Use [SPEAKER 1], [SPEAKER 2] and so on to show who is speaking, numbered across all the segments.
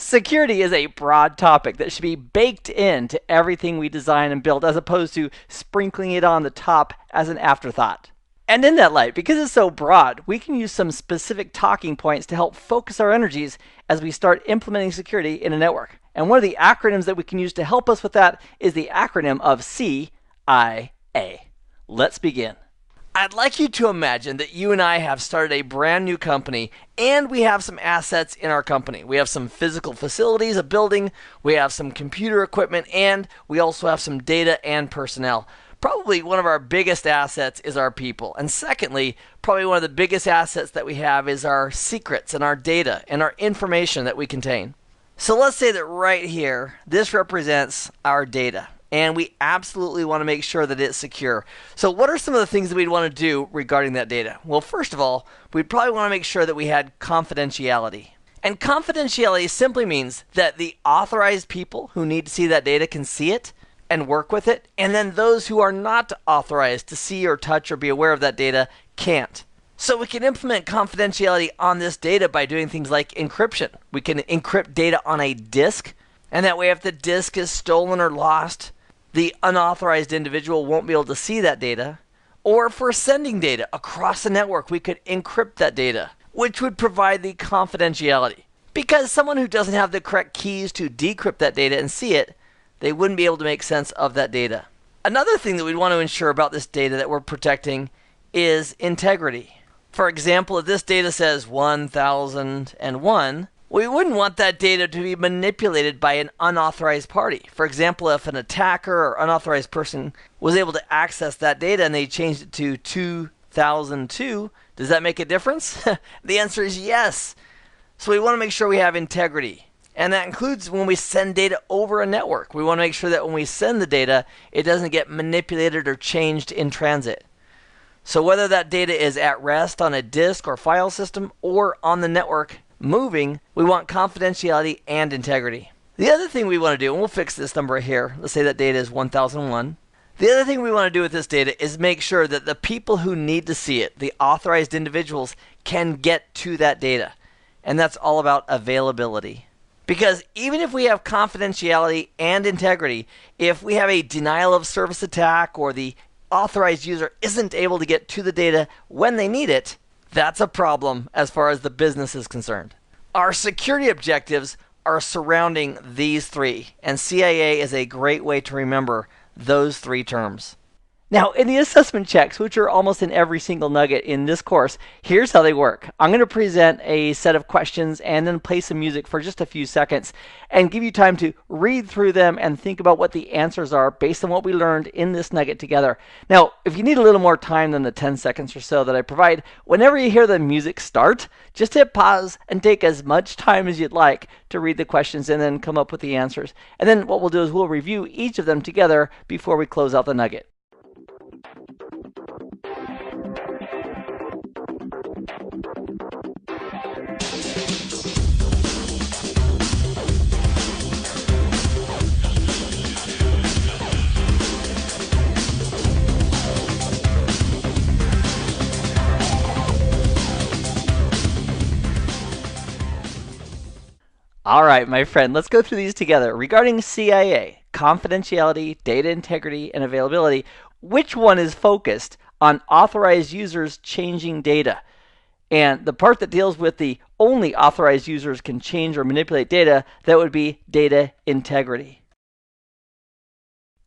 [SPEAKER 1] Security is a broad topic that should be baked into everything we design and build as opposed to sprinkling it on the top as an afterthought. And in that light, because it's so broad, we can use some specific talking points to help focus our energies as we start implementing security in a network. And one of the acronyms that we can use to help us with that is the acronym of CIA. Let's begin. I'd like you to imagine that you and I have started a brand new company and we have some assets in our company. We have some physical facilities, a building, we have some computer equipment, and we also have some data and personnel. Probably one of our biggest assets is our people. And secondly, probably one of the biggest assets that we have is our secrets and our data and our information that we contain. So let's say that right here, this represents our data. And we absolutely want to make sure that it's secure. So what are some of the things that we'd want to do regarding that data? Well, first of all, we'd probably want to make sure that we had confidentiality. And confidentiality simply means that the authorized people who need to see that data can see it and work with it, and then those who are not authorized to see or touch or be aware of that data can't. So we can implement confidentiality on this data by doing things like encryption. We can encrypt data on a disk, and that way if the disk is stolen or lost, the unauthorized individual won't be able to see that data. Or if we're sending data across the network, we could encrypt that data, which would provide the confidentiality. Because someone who doesn't have the correct keys to decrypt that data and see it, they wouldn't be able to make sense of that data. Another thing that we'd want to ensure about this data that we're protecting is integrity. For example, if this data says 1001, we wouldn't want that data to be manipulated by an unauthorized party. For example, if an attacker or unauthorized person was able to access that data and they changed it to 2002, does that make a difference? The answer is yes. So we want to make sure we have integrity. And that includes when we send data over a network. We want to make sure that when we send the data, it doesn't get manipulated or changed in transit. So whether that data is at rest on a disk or file system or on the network moving, we want confidentiality and integrity. The other thing we want to do, and we'll fix this number here. Let's say that data is 1001. The other thing we want to do with this data is make sure that the people who need to see it, the authorized individuals, can get to that data. And that's all about availability. Because even if we have confidentiality and integrity, if we have a denial of service attack or the authorized user isn't able to get to the data when they need it, that's a problem as far as the business is concerned. Our security objectives are surrounding these three, and CIA is a great way to remember those three terms. Now, in the assessment checks, which are almost in every single nugget in this course, here's how they work. I'm going to present a set of questions and then play some music for just a few seconds and give you time to read through them and think about what the answers are based on what we learned in this nugget together. Now, if you need a little more time than the 10 seconds or so that I provide, whenever you hear the music start, just hit pause and take as much time as you'd like to read the questions and then come up with the answers. And then what we'll do is we'll review each of them together before we close out the nugget. All right, my friend, let's go through these together. Regarding CIA, confidentiality, data integrity, and availability, which one is focused on authorized users changing data? And the part that deals with the only authorized users can change or manipulate data, that would be data integrity.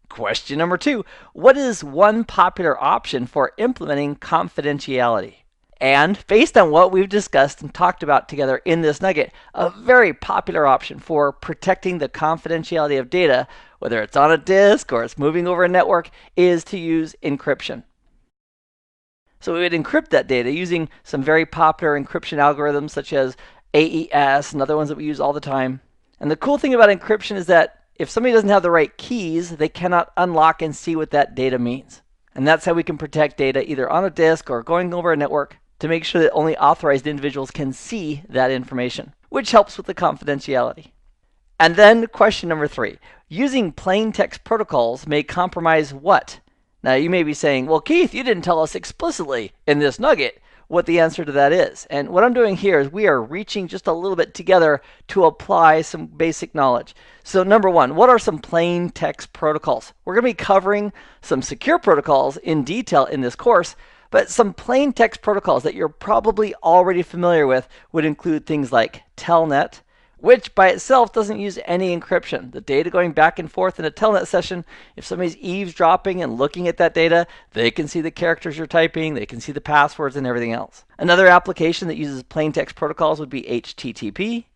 [SPEAKER 1] Question number 2, what is one popular option for implementing confidentiality? And based on what we've discussed and talked about together in this nugget, a very popular option for protecting the confidentiality of data, whether it's on a disk or it's moving over a network, is to use encryption. So we would encrypt that data using some very popular encryption algorithms such as AES and other ones that we use all the time. And the cool thing about encryption is that if somebody doesn't have the right keys, they cannot unlock and see what that data means. And that's how we can protect data either on a disk or going over a network, to make sure that only authorized individuals can see that information, which helps with the confidentiality. And then question number 3, using plain text protocols may compromise what? Now you may be saying, well, Keith, you didn't tell us explicitly in this nugget what the answer to that is. And what I'm doing here is we are reaching just a little bit together to apply some basic knowledge. So number one, what are some plain text protocols? We're going to be covering some secure protocols in detail in this course, but some plain text protocols that you're probably already familiar with would include things like telnet, which by itself doesn't use any encryption. The data going back and forth in a telnet session, if somebody's eavesdropping and looking at that data, they can see the characters you're typing, they can see the passwords and everything else. Another application that uses plain text protocols would be HTTP.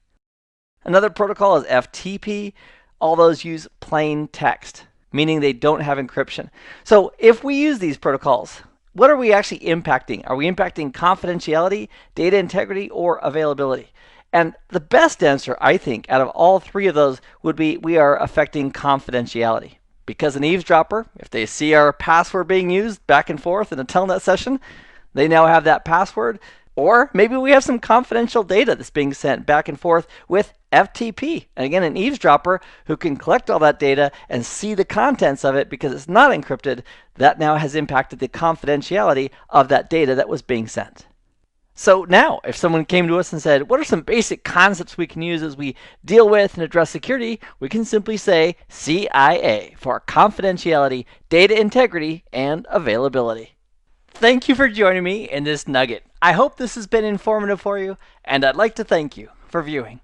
[SPEAKER 1] Another protocol is FTP. All those use plain text, meaning they don't have encryption. So if we use these protocols, what are we actually impacting? Are we impacting confidentiality, data integrity, or availability? And the best answer, I think, out of all three of those would be we are affecting confidentiality. Because an eavesdropper, if they see our password being used back and forth in a telnet session, they now have that password. Or maybe we have some confidential data that's being sent back and forth with FTP. And again, an eavesdropper who can collect all that data and see the contents of it because it's not encrypted, that now has impacted the confidentiality of that data that was being sent. So now, if someone came to us and said, what are some basic concepts we can use as we deal with and address security, we can simply say CIA for confidentiality, data integrity, and availability. Thank you for joining me in this nugget. I hope this has been informative for you, and I'd like to thank you for viewing.